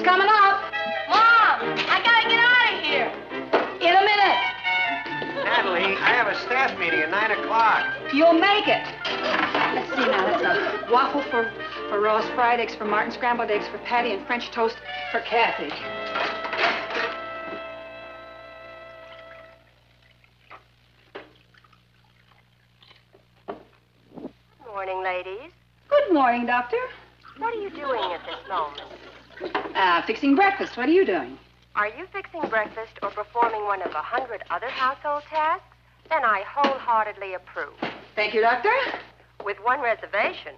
coming up. Mom, I gotta get out of here. In a minute. Natalie, I have a staff meeting at 9 o'clock. You'll make it. Let's see now. That's a waffle for Ross, fried eggs for Martin, scrambled eggs for Patty, and French toast for Kathy. Good morning, ladies. Good morning, Doctor. What are you doing at this moment? Fixing breakfast. What are you doing? Are you fixing breakfast or performing one of 100 other household tasks? Then I wholeheartedly approve. Thank you, Doctor. With one reservation.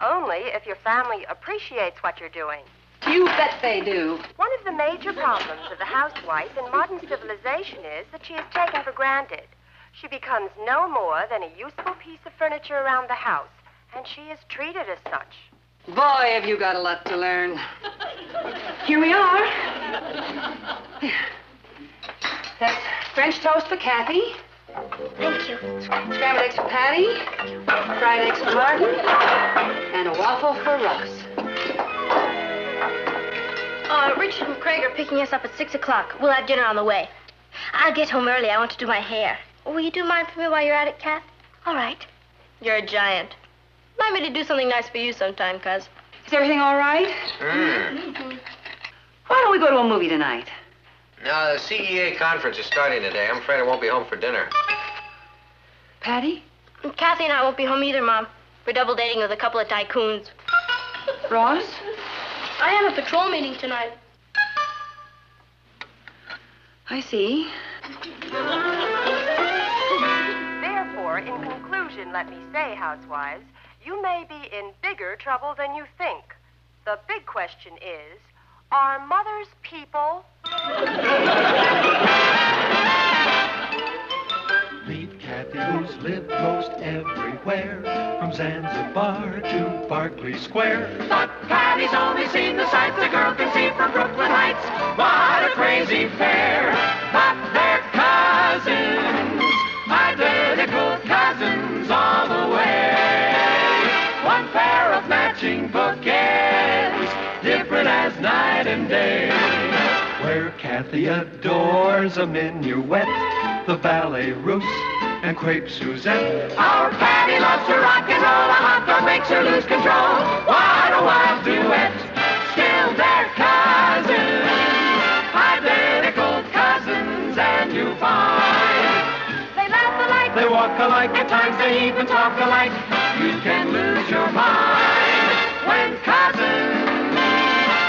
Only if your family appreciates what you're doing. You bet they do. One of the major problems of the housewife in modern civilization is that she is taken for granted. She becomes no more than a useful piece of furniture around the house, and she is treated as such. Boy, have you got a lot to learn. Here we are. That's French toast for Kathy. Thank you. Scrambled eggs for Patty. Fried eggs for Martin. And a waffle for Russ. Richard and Craig are picking us up at 6 o'clock. We'll have dinner on the way. I'll get home early. I want to do my hair. Will you do mine for me while you're at it, Kath? All right. You're a giant. Remind me to do something nice for you sometime, Cuz. Is everything all right? Why don't we go to a movie tonight? No, the CEA conference is starting today. I'm afraid I won't be home for dinner. Patty? Kathy and I won't be home either, Mom. We're double dating with a couple of tycoons. Ross? I have a patrol meeting tonight. I see. Therefore, in conclusion, let me say, housewives, you may be in bigger trouble than you think. The big question is, are mothers people? Meet Kathy, who's lived most everywhere, from Zanzibar to Berkeley Square. But Patty's only seen the sights a girl can see from Brooklyn Heights. What a crazy pair! But they're cousins, identical cousins all the way. One pair of matching bouquets, different as night and day. Where Kathy adores a minuet, the ballet russe, and crepe Suzette. Our Patty loves to rock and roll, a hot dog makes her lose control. What a wild duet, still they're cousins, identical cousins, and you find they laugh alike, they walk alike, at times they even talk alike. You can lose your mind when cousins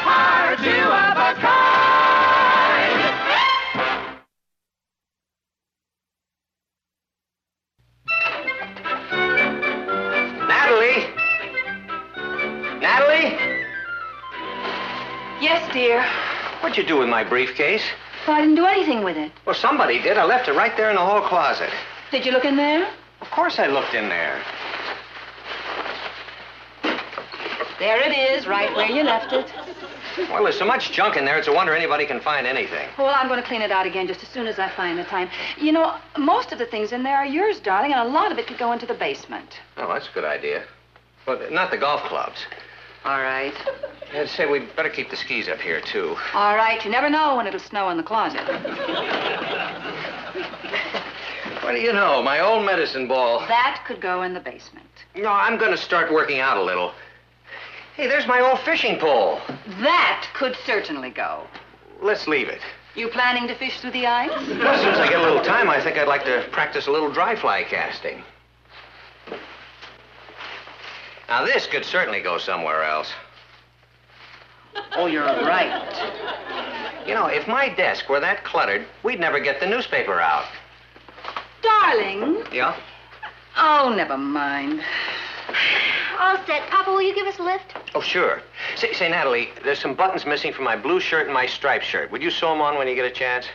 are two of a kind. Natalie? Natalie? Yes, dear. What'd you do with my briefcase? Well, I didn't do anything with it. Well, somebody did. I left it right there in the hall closet. Did you look in there? Of course I looked in there. There it is, right where you left it. Well, there's so much junk in there, it's a wonder anybody can find anything. Well, I'm going to clean it out again just as soon as I find the time. You know, most of the things in there are yours, darling, and a lot of it could go into the basement. Oh, that's a good idea. But not the golf clubs. All right. I'd say we'd better keep the skis up here, too. All right. You never know when it'll snow in the closet. What do you know? My old medicine ball. That could go in the basement. No, I'm going to start working out a little. Hey, there's my old fishing pole. That could certainly go. Let's leave it. You planning to fish through the ice? Well, as soon as I get a little time, I think I'd like to practice a little dry fly casting. Now, this could certainly go somewhere else. Oh, you're right. You know, if my desk were that cluttered, we'd never get the newspaper out. Darling. Yeah? Oh, never mind. All set. Papa, will you give us a lift? Oh, sure. Say, Natalie, there's some buttons missing from my blue shirt and my striped shirt. Would you sew them on when you get a chance?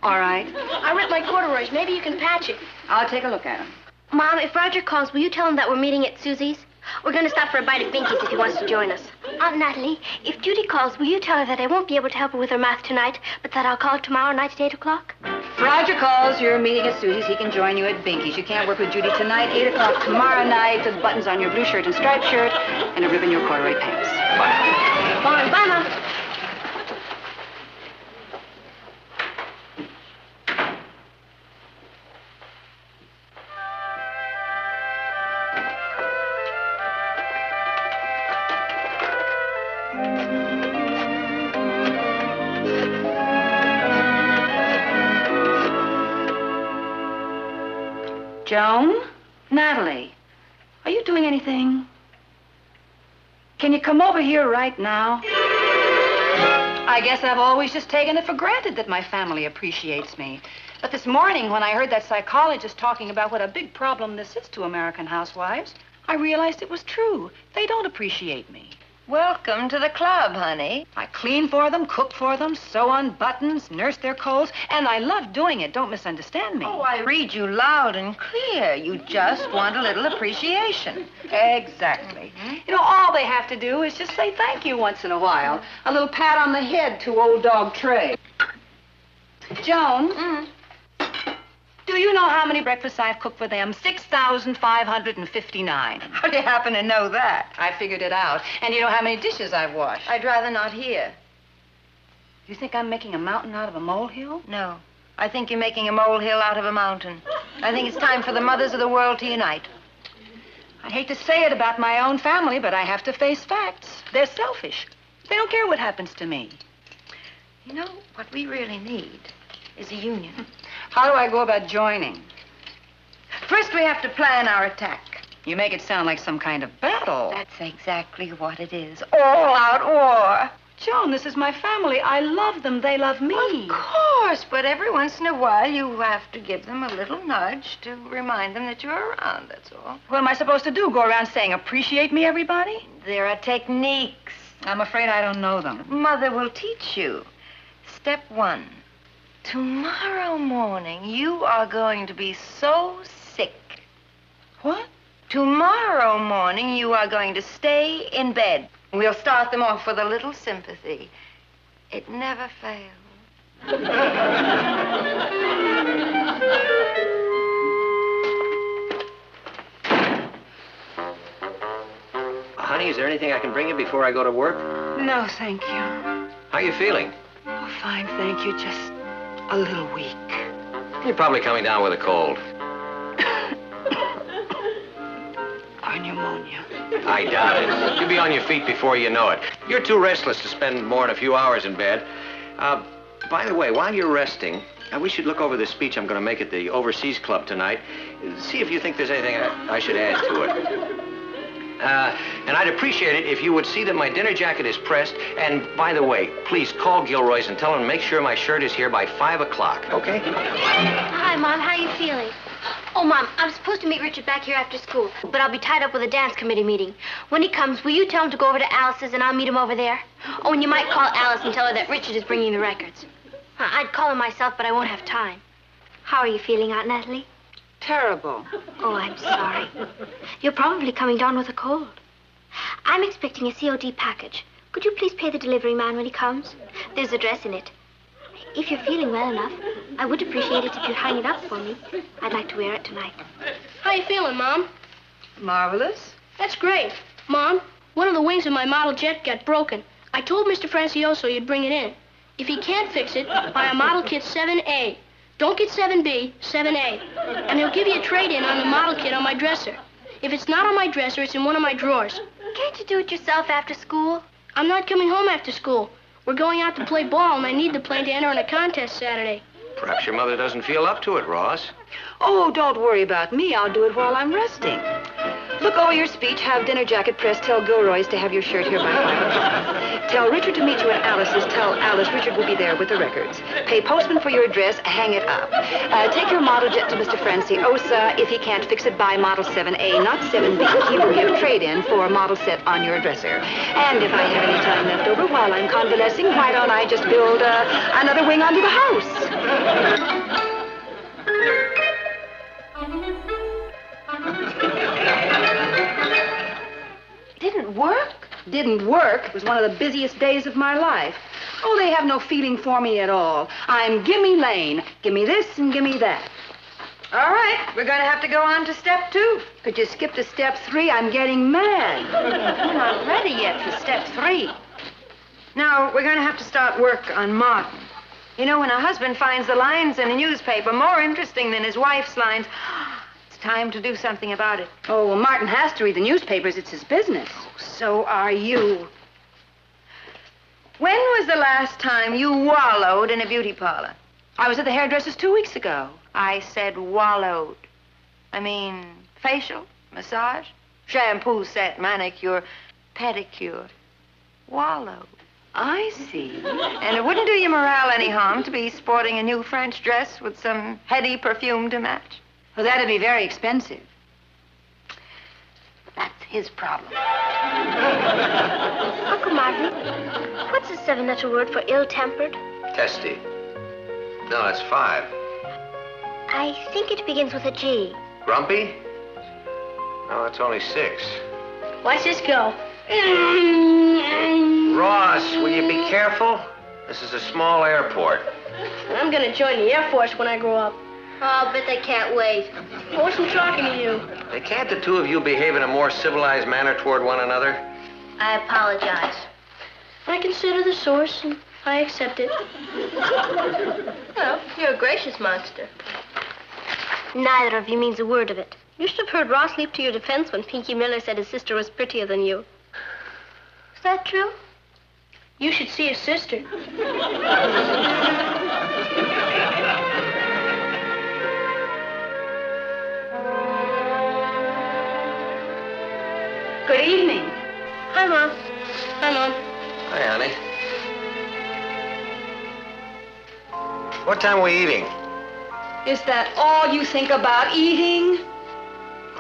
All right. I ripped my corduroys. Maybe you can patch it. I'll take a look at them. Mom, if Roger calls, will you tell him that we're meeting at Susie's? We're going to stop for a bite at Binky's if he wants to join us. Aunt Natalie, if Judy calls, will you tell her that I won't be able to help her with her math tonight, but that I'll call tomorrow night at 8 o'clock? If Roger calls, you're meeting at Susie's. He can join you at Binky's. You can't work with Judy tonight. 8 o'clock tomorrow night. The buttons on your blue shirt and striped shirt, and a rib in your corduroy pants. Bye. Bye, Mom. Joan? Natalie, are you doing anything? Can you come over here right now? I guess I've always just taken it for granted that my family appreciates me. But this morning, when I heard that psychologist talking about what a big problem this is to American housewives, I realized it was true. They don't appreciate me. Welcome to the club, honey. I clean for them, cook for them, sew on buttons, nurse their colds, and I love doing it. Don't misunderstand me. Oh, I read you loud and clear. You just want a little appreciation. Exactly. You know, all they have to do is just say thank you once in a while. A little pat on the head to old dog Trey. Joan, do you know how many breakfasts I've cooked for them? 6,559. How do you happen to know that? I figured it out. And you know how many dishes I've washed? I'd rather not hear. You think I'm making a mountain out of a molehill? No. I think you're making a molehill out of a mountain. I think it's time for the mothers of the world to unite. I hate to say it about my own family, but I have to face facts. They're selfish. They don't care what happens to me. You know, what we really need is a union. How do I go about joining? First, we have to plan our attack. You make it sound like some kind of battle. That's exactly what it is. All-out war. Joan, this is my family. I love them. They love me. Of course, but every once in a while you have to give them a little nudge to remind them that you're around, that's all. What am I supposed to do? Go around saying, appreciate me, everybody? There are techniques. I'm afraid I don't know them. Mother will teach you. Step 1. Tomorrow morning, you are going to be so sick. What? Tomorrow morning, you are going to stay in bed. We'll start them off with a little sympathy. It never fails. Honey, is there anything I can bring you before I go to work? No, thank you. How you feeling? Oh, fine, thank you. Just a little weak. You're probably coming down with a cold. Or pneumonia. I doubt it. You'll be on your feet before you know it. You're too restless to spend more than a few hours in bed. By the way, while you're resting, we should look over the speech I'm going to make at the Overseas Club tonight. See if you think there's anything I should add to it. And I'd appreciate it if you would see that my dinner jacket is pressed. And by the way, please call Gilroy's and tell him to make sure my shirt is here by 5 o'clock, okay? Hi, Mom. How are you feeling? Oh, Mom, I'm supposed to meet Richard back here after school, but I'll be tied up with a dance committee meeting. When he comes, will you tell him to go over to Alice's and I'll meet him over there? Oh, and you might call Alice and tell her that Richard is bringing the records. I'd call him myself, but I won't have time. How are you feeling, Aunt Natalie? Terrible. Oh, I'm sorry. You're probably coming down with a cold. I'm expecting a COD package. Could you please pay the delivery man when he comes? There's a dress in it. If you're feeling well enough, I would appreciate it if you'd hang it up for me. I'd like to wear it tonight. How you feeling, Mom? Marvelous. That's great. Mom, one of the wings of my model jet got broken. I told Mr. Francioso you'd bring it in. If he can't fix it, buy a model kit 7A. Don't get 7B, 7A. And he'll give you a trade-in on the model kit on my dresser. If it's not on my dresser, it's in one of my drawers. Can't you do it yourself after school? I'm not coming home after school. We're going out to play ball, and I need the plane to enter in a contest Saturday. Perhaps your mother doesn't feel up to it, Ross. Oh, don't worry about me. I'll do it while I'm resting. Look over your speech, have dinner jacket pressed, tell Gilroy's to have your shirt here by 5 o'clock. Tell Richard to meet you at Alice's. Tell Alice Richard will be there with the records. Pay postman for your address, hang it up. Take your model jet to Mr. Franciosa. If he can't fix it, buy model 7A, not 7B. He will give trade-in for a model set on your dresser. And if I have any time left over while I'm convalescing, why don't I just build another wing onto the house? Didn't work? Didn't work. It was one of the busiest days of my life. Oh, they have no feeling for me at all. I'm gimme Lane. Gimme this and gimme that. All right, we're going to have to go on to step 2. Could you skip to step 3? I'm getting mad. We're not ready yet for step 3. Now, we're going to have to start work on Martin. You know, when a husband finds the lines in a newspaper more interesting than his wife's lines, it's time to do something about it. Oh, well, Martin has to read the newspapers. It's his business. So are you. When was the last time you wallowed in a beauty parlor? I was at the hairdresser's 2 weeks ago. I said wallowed. I mean, facial, massage, shampoo set, manicure, pedicure, wallow. I see. And it wouldn't do your morale any harm to be sporting a new French dress with some heady perfume to match. Well, that'd be very expensive. That's his problem. Uncle Martin, what's the 7-letter word for ill-tempered? Testy. No, that's 5. I think it begins with a G. Grumpy? No, that's only 6. Watch this go. Ross, will you be careful? This is a small airport. I'm gonna join the Air Force when I grow up. Oh, I'll bet they can't wait. I wasn't talking to you. Hey, can't the two of you behave in a more civilized manner toward one another? I apologize. I consider the source, and I accept it. Well, you're a gracious monster. Neither of you means a word of it. You should have heard Ross leap to your defense when Pinky Miller said his sister was prettier than you. Is that true? You should see his sister. Good evening. Hi, Mom. Hi, Mom. Hi, honey. What time are we eating? Is that all you think about, eating?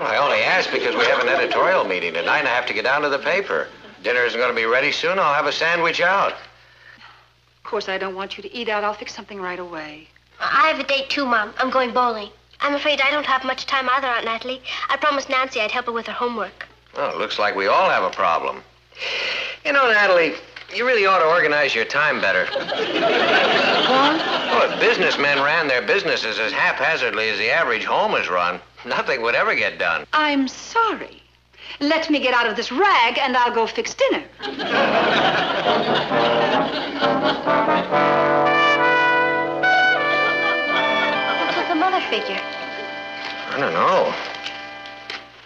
Well, I only asked because we have an editorial meeting tonight and I have to get down to the paper. Dinner isn't going to be ready soon. I'll have a sandwich out. Of course, I don't want you to eat out. I'll fix something right away. I have a date, too, Mom. I'm going bowling. I'm afraid I don't have much time either, Aunt Natalie. I promised Nancy I'd help her with her homework. Well, it looks like we all have a problem. You know, Natalie, you really ought to organize your time better. Well, if businessmen ran their businesses as haphazardly as the average home is run, nothing would ever get done. I'm sorry. Let me get out of this rag and I'll go fix dinner. What's with the mother figure? I don't know.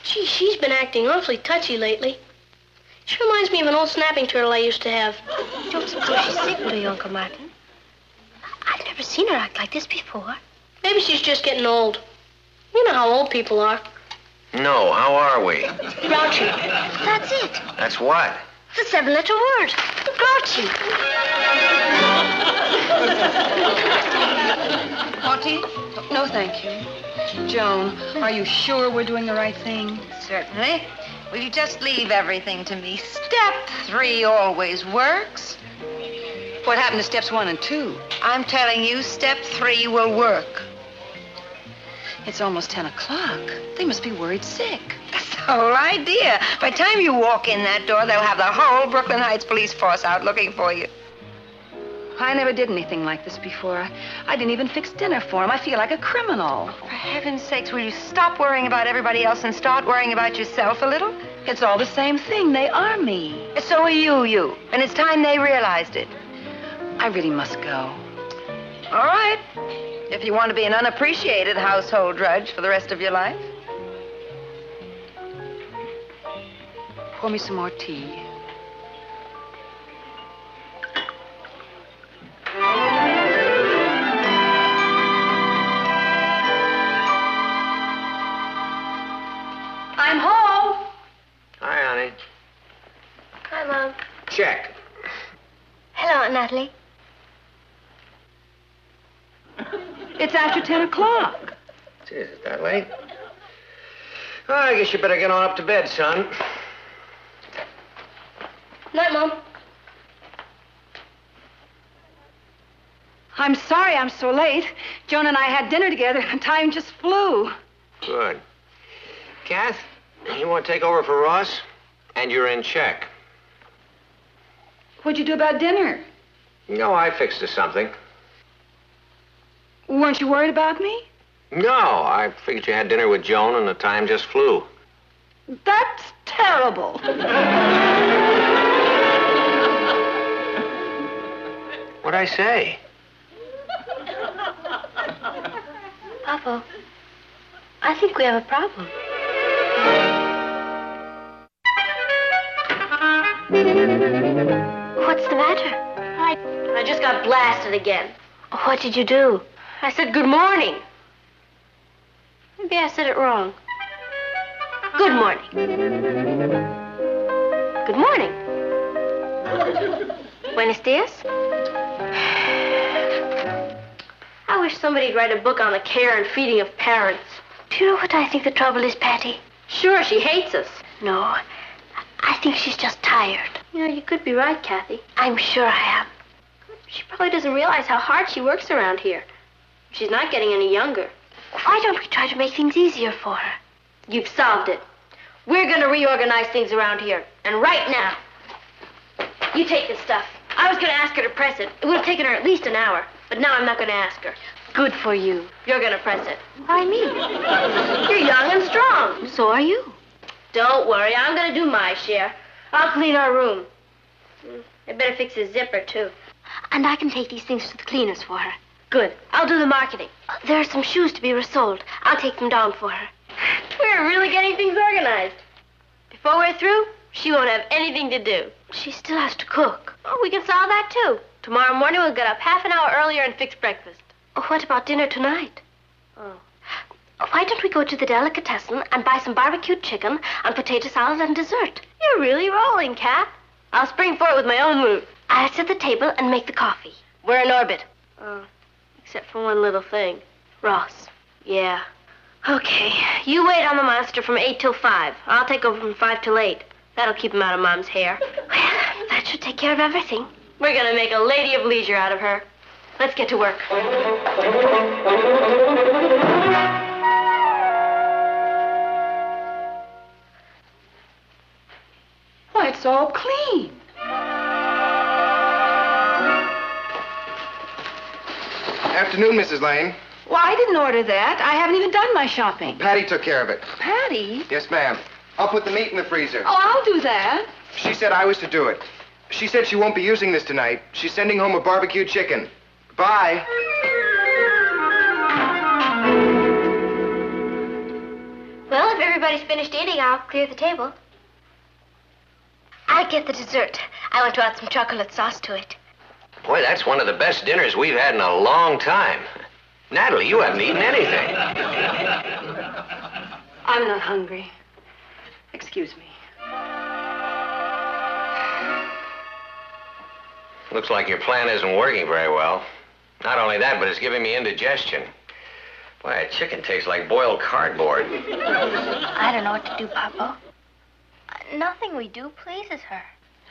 Gee, she's been acting awfully touchy lately. She reminds me of an old snapping turtle I used to have. Don't suppose she's sick, do you, Uncle Martin? I've never seen her act like this before. Maybe she's just getting old. You know how old people are. No, how are we? Grouchy. That's it. That's what? It's a 7-letter word. Grouchy. Auntie? No, thank you. Joan, are you sure we're doing the right thing? Certainly. Will you just leave everything to me? Step 3 always works. What happened to steps 1 and 2? I'm telling you, step 3 will work. It's almost 10 o'clock. They must be worried sick. That's the whole idea. By the time you walk in that door, they'll have the whole Brooklyn Heights police force out looking for you. I never did anything like this before. I didn't even fix dinner for him. I feel like a criminal. For heaven's sakes, will you stop worrying about everybody else and start worrying about yourself a little? It's all the same thing. They are me. So are you. And it's time they realized it. I really must go. All right. If you want to be an unappreciated household drudge for the rest of your life. Pour me some more tea. I'm home. Hi, honey. Hi, Mom. Check. Hello, Aunt Natalie. It's after 10 o'clock. Gee, is it that late? Well, I guess you better get on up to bed, son. Night, Mom. I'm sorry I'm so late. Joan and I had dinner together and time just flew. Good. Kath, you want to take over for Ross? And you're in check. What'd you do about dinner? No, I fixed us something. Weren't you worried about me? No, I figured you had dinner with Joan and the time just flew. That's terrible. What'd I say? Papa, I think we have a problem. What's the matter? I just got blasted again. What did you do? I said good morning. Maybe I said it wrong. Good morning. Good morning. Buenos dias. I wish somebody'd write a book on the care and feeding of parents. Do you know what I think the trouble is, Patty? Sure, she hates us. No, I think she's just tired. You know, you could be right, Kathy. I'm sure I am. She probably doesn't realize how hard she works around here. She's not getting any younger. Why don't we try to make things easier for her? You've solved it. We're going to reorganize things around here. And right now. You take this stuff. I was going to ask her to press it. It would have taken her at least an hour. But now I'm not going to ask her. Good for you. You're going to press it. Why me? You're young and strong. So are you. Don't worry. I'm going to do my share. I'll clean our room. I better fix his zipper, too. And I can take these things to the cleaners for her. Good. I'll do the marketing. There are some shoes to be resoled. I'll take them down for her. We're really getting things organized. Before we're through, she won't have anything to do. She still has to cook. Oh, we can solve that, too. Tomorrow morning, we'll get up half an hour earlier and fix breakfast. Oh, what about dinner tonight? Oh. Why don't we go to the delicatessen and buy some barbecued chicken and potato salad and dessert? You're really rolling, Kat. I'll spring for it with my own move. I'll set the table and make the coffee. We're in orbit. Oh, except for one little thing. Ross. Yeah. Okay, you wait on the monster from 8 till 5. I'll take over from 5 till 8. That'll keep him out of Mom's hair. Well, that should take care of everything. We're gonna make a lady of leisure out of her. Let's get to work. Why, it's all clean. Afternoon, Mrs. Lane. Well, I didn't order that. I haven't even done my shopping. Patty took care of it. Patty? Yes, ma'am. I'll put the meat in the freezer. Oh, I'll do that. She said I was to do it. She said she won't be using this tonight. She's sending home a barbecued chicken. Bye. Well, if everybody's finished eating, I'll clear the table. I'll get the dessert. I want to add some chocolate sauce to it. Boy, that's one of the best dinners we've had in a long time. Natalie, you haven't eaten anything. I'm not hungry. Excuse me. Looks like your plan isn't working very well. Not only that, but it's giving me indigestion. Boy, that chicken tastes like boiled cardboard. I don't know what to do, Papa. Nothing we do pleases her.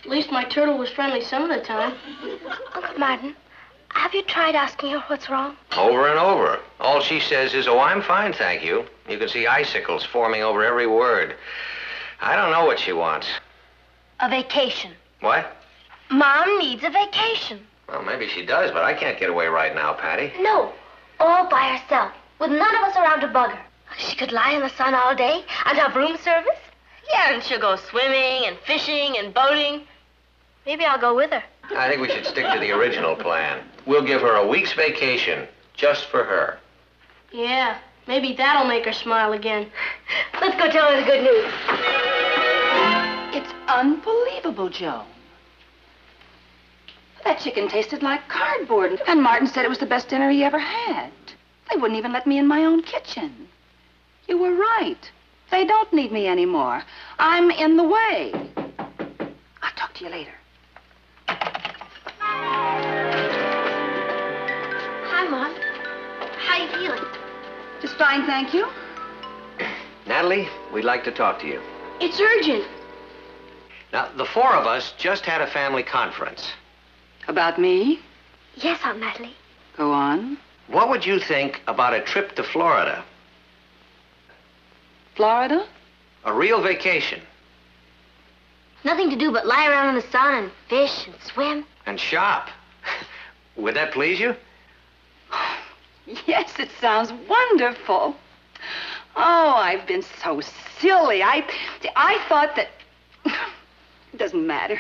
At least my turtle was friendly some of the time. Uncle Martin, have you tried asking her what's wrong? Over and over. All she says is, oh, I'm fine, thank you. You can see icicles forming over every word. I don't know what she wants. A vacation. What? Mom needs a vacation. Well, maybe she does, but I can't get away right now, Patty. No, all by herself, with none of us around to bug her. She could lie in the sun all day and have room service. Yeah, and she'll go swimming and fishing and boating. Maybe I'll go with her. I think we should stick to the original plan. We'll give her a week's vacation, just for her. Yeah, maybe that'll make her smile again. Let's go tell her the good news. It's unbelievable, Joe. That chicken tasted like cardboard, and Martin said it was the best dinner he ever had. They wouldn't even let me in my own kitchen. You were right. They don't need me anymore. I'm in the way. I'll talk to you later. Hi, Mom. How you feeling? Just fine, thank you. Natalie, we'd like to talk to you. It's urgent. Now, the four of us just had a family conference. About me? Yes, Aunt Natalie. Go on. What would you think about a trip to Florida? Florida? A real vacation. Nothing to do but lie around in the sun and fish and swim. And shop. Would that please you? Yes, it sounds wonderful. Oh, I've been so silly. I thought that... It doesn't matter.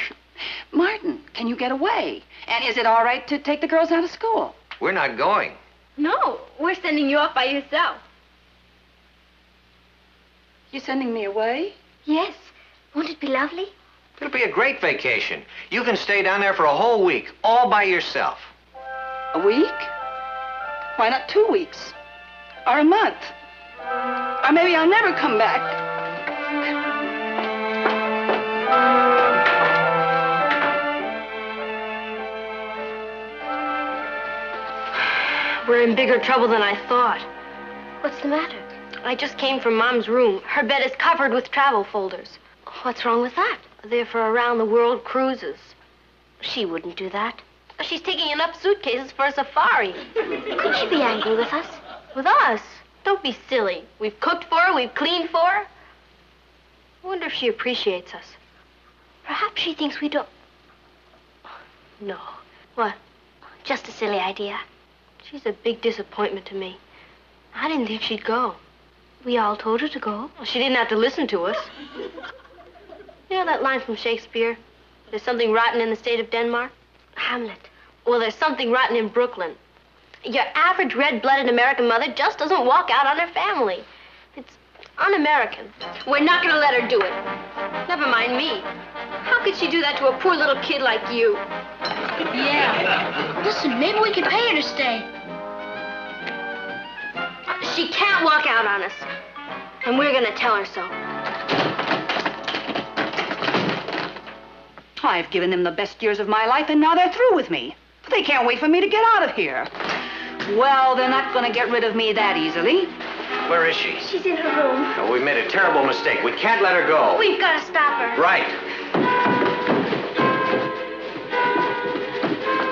Martin, can you get away? And is it all right to take the girls out of school? We're not going. No, we're sending you off by yourself. You sending me away? Yes. Won't it be lovely? It'll be a great vacation. You can stay down there for a whole week, all by yourself. A week? Why not 2 weeks? Or a month? Or maybe I'll never come back. We're in bigger trouble than I thought. What's the matter? I just came from Mom's room. Her bed is covered with travel folders. What's wrong with that? They're for around-the-world cruises. She wouldn't do that. She's taking enough suitcases for a safari. Could she be angry with us? With us? Don't be silly. We've cooked for her, we've cleaned for her. I wonder if she appreciates us. Perhaps she thinks we don't... No. What? Just a silly idea. She's a big disappointment to me. I didn't think she'd go. We all told her to go. Well, she didn't have to listen to us. You know that line from Shakespeare? There's something rotten in the state of Denmark? Hamlet. Well, there's something rotten in Brooklyn. Your average red-blooded American mother just doesn't walk out on her family. It's un-American. We're not going to let her do it. Never mind me. How could she do that to a poor little kid like you? Yeah. Listen, maybe we can pay her to stay. She can't walk out on us. And we're going to tell her so. I've given them the best years of my life, and now they're through with me. They can't wait for me to get out of here. Well, they're not going to get rid of me that easily. Where is she? She's in her room. Oh, we made a terrible mistake. We can't let her go. We've got to stop her. Right.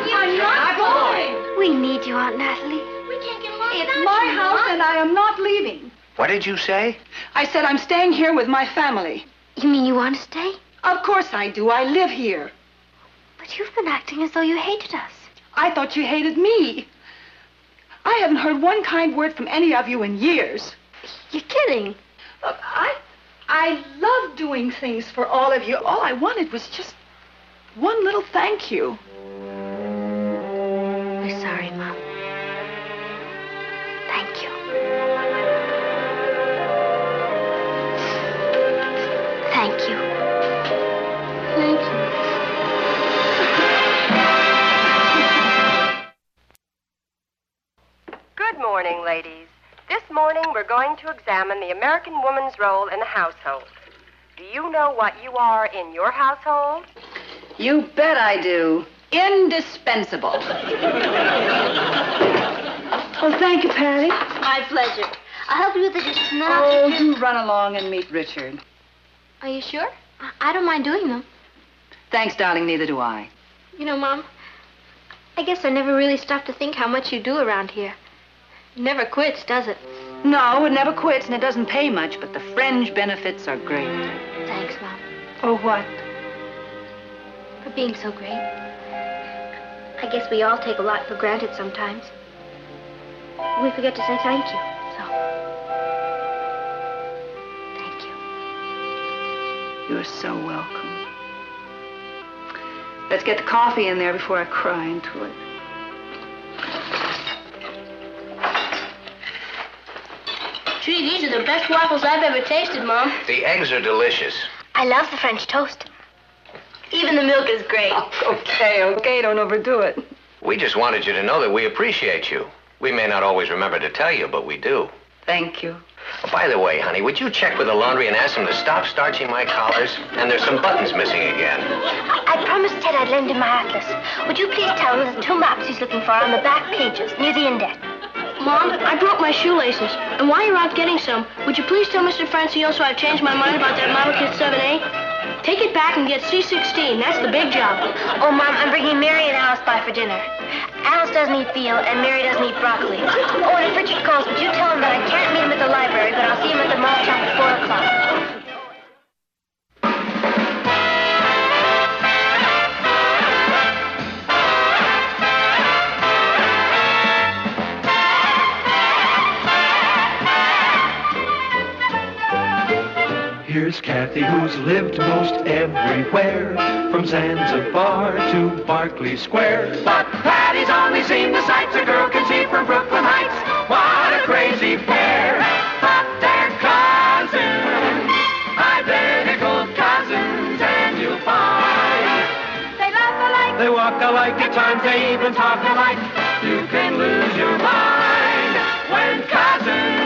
You're not going. We need you, Aunt Natalie. We can't get along It's without my you, house, Mom. and I am not leaving. What did you say? I said I'm staying here with my family. You mean you want to stay? Of course I do. I live here. But you've been acting as though you hated us. I thought you hated me. I haven't heard one kind word from any of you in years. You're kidding. Look, I love doing things for all of you. All I wanted was just one little thank you. We're sorry, Mom. Thank you. Thank you. Thank you. Good morning, ladies. This morning we're going to examine the American woman's role in the household. Do you know what you are in your household? You bet I do. Indispensable. Oh, thank you, Patty. My pleasure. I'll help you with the dishes and then Oh, I'll... you run along and meet Richard. Are you sure? I don't mind doing them. Thanks, darling. Neither do I. You know, Mom, I guess I never really stopped to think how much you do around here. It never quits, does it? No, it never quits, and it doesn't pay much, but the fringe benefits are great. Thanks, Mom, Oh, what? for being so great. I guess we all take a lot for granted sometimes. We forget to say thank you, so... Thank you. You're so welcome. Let's get the coffee in there before I cry into it. Gee, these are the best waffles I've ever tasted, Mom. The eggs are delicious. I love the French toast. Even the milk is great. Oh, okay, don't overdo it. We just wanted you to know that we appreciate you. We may not always remember to tell you, but we do. Thank you. Oh, by the way, honey, would you check with the laundry and ask them to stop starching my collars? And there's some buttons missing again. I promised Ted I'd lend him my atlas. Would you please tell him there's 2 maps he's looking for on the back pages, near the index? Mom, I broke my shoelaces. And while you're out getting some, would you please tell Mr. Francioso I've changed my mind about that Model Kit 7A? Take it back and get C16. That's the big job. Oh, Mom, I'm bringing Mary and Alice by for dinner. Alice doesn't eat veal, and Mary doesn't eat broccoli. Oh, and if Richard calls, would you tell him that I can't meet him at the library, but I'll see him at the mall shop at 4 o'clock? Here's Kathy, who's lived most everywhere, from Zanzibar to Berkeley Square. But Patty's only seen the sights a girl can see from Brooklyn Heights. What a crazy pair! But they're cousins, identical cousins, and you'll find they laugh alike, they walk alike, at times they even talk alike. You can lose your mind when cousins